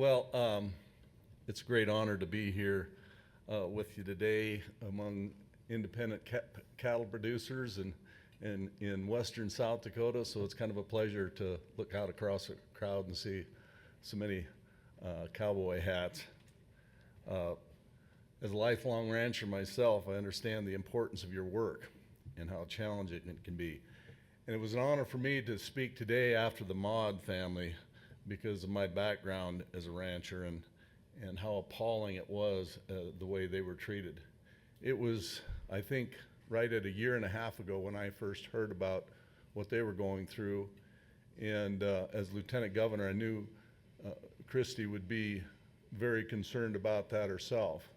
Well, it's a great honor to be here with you today among independent cattle producers and in western South Dakota. So it's kind of a pleasure to look out across the crowd and see so many cowboy hats. As a lifelong rancher myself, I understand the importance of your work and how challenging it can be. And it was an honor for me to speak today after the Maud family because of my background as a rancher and how appalling it was the way they were treated. It was, I think, right at a year and a half ago when I first heard about what they were going through. And as Lieutenant Governor, I knew Christy would be very concerned about that herself.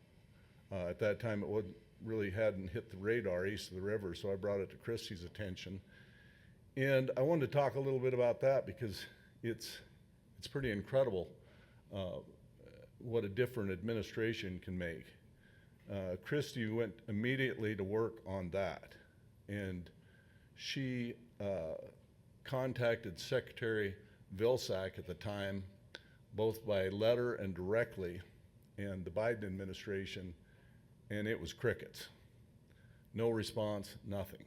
At that time, it really hadn't hit the radar east of the river, so I brought it to Christy's attention. And I wanted to talk a little bit about that because it's pretty incredible what a different administration can make. Christy went immediately to work on that, and she contacted Secretary Vilsack at the time, both by letter and directly, and the Biden administration, and it was crickets. No response, nothing.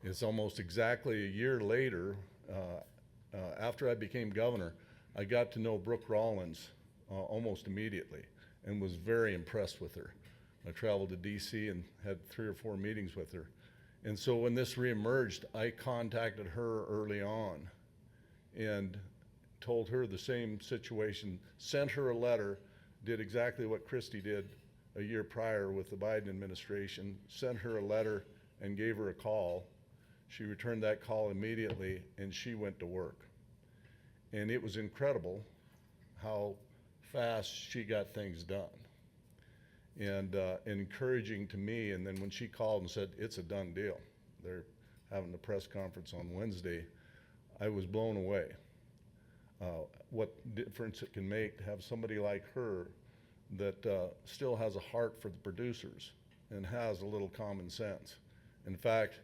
It's almost exactly a year later, after I became governor, I got to know Brooke Rollins almost immediately and was very impressed with her. I traveled to DC and had 3 or 4 meetings with her. And so when this reemerged, I contacted her early on and told her the same situation, sent her a letter, did exactly what Christy did a year prior with the Biden administration, sent her a letter and gave her a call. She returned that call immediately and she went to work. And it was incredible how fast she got things done and encouraging to me. And then when she called and said, it's a done deal, they're having the press conference on Wednesday, I was blown away. What difference it can make to have somebody like her that still has a heart for the producers and has a little common sense. In fact,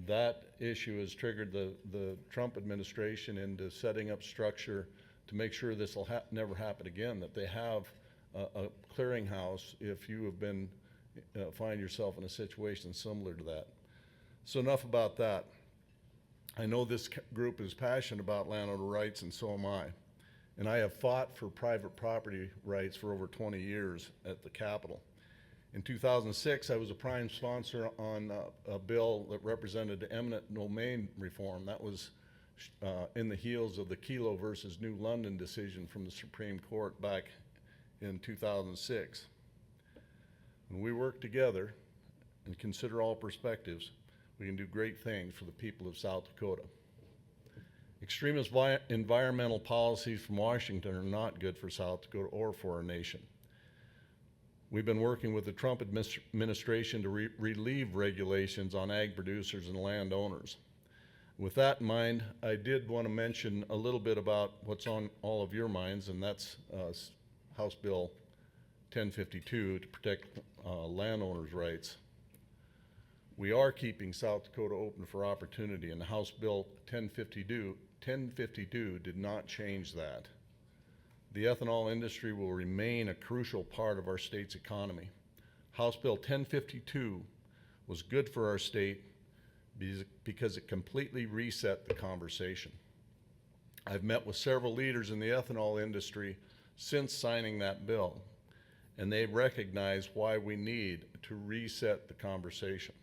that issue has triggered the Trump administration into setting up structure to make sure this will never happen again, that they have a clearinghouse if you have been, find yourself in a situation similar to that. So enough about that. I know this group is passionate about landowner rights, and so am I. And I have fought for private property rights for over 20 years at the Capitol. In 2006, I was a prime sponsor on a bill that represented eminent domain reform. That was in the heels of the Kelo versus New London decision from the Supreme Court back in 2006. When we work together and consider all perspectives, we can do great things for the people of South Dakota. Extremist environmental policies from Washington are not good for South Dakota or for our nation. We've been working with the Trump administration to relieve regulations on ag producers and landowners. With that in mind, I did want to mention a little bit about what's on all of your minds, and that's House Bill 1052 to protect landowners' rights. We are keeping South Dakota open for opportunity, and House Bill 1052 did not change that. The ethanol industry will remain a crucial part of our state's economy. House Bill 1052 was good for our state because it completely reset the conversation. I've met with several leaders in the ethanol industry since signing that bill, and they recognize why we need to reset the conversation.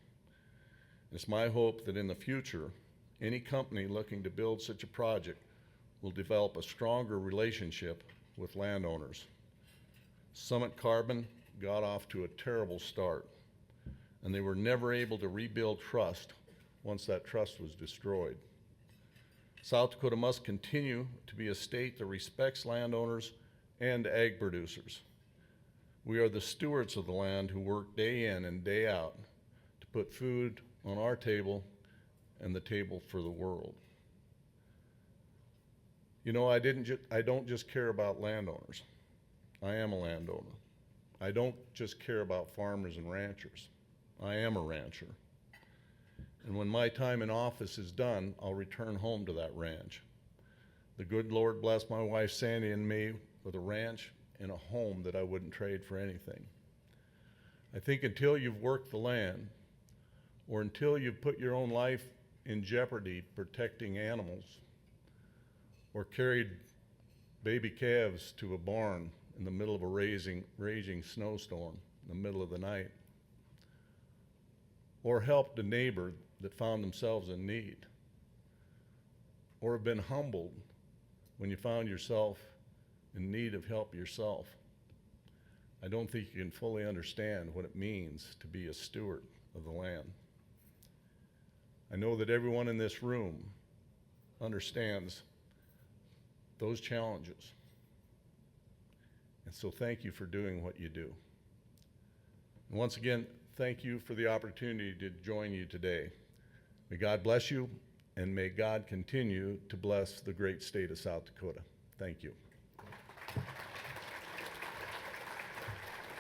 It's my hope that in the future, any company looking to build such a project will develop a stronger relationship with landowners. Summit Carbon got off to a terrible start, and they were never able to rebuild trust once that trust was destroyed. South Dakota must continue to be a state that respects landowners and ag producers. We are the stewards of the land who work day in and day out to put food on our table and the table for the world. You know, I don't just care about landowners. I am a landowner. I don't just care about farmers and ranchers. I am a rancher. And when my time in office is done, I'll return home to that ranch. The good Lord bless my wife Sandy and me with a ranch and a home that I wouldn't trade for anything. I think until you've worked the land, or until you've put your own life in jeopardy protecting animals, or carried baby calves to a barn in the middle of a raging snowstorm in the middle of the night, or helped a neighbor that found themselves in need, or have been humbled when you found yourself in need of help yourself, I don't think you can fully understand what it means to be a steward of the land. I know that everyone in this room understands those challenges. And so thank you for doing what you do. And once again, thank you for the opportunity to join you today. May God bless you, and may God continue to bless the great state of South Dakota. Thank you.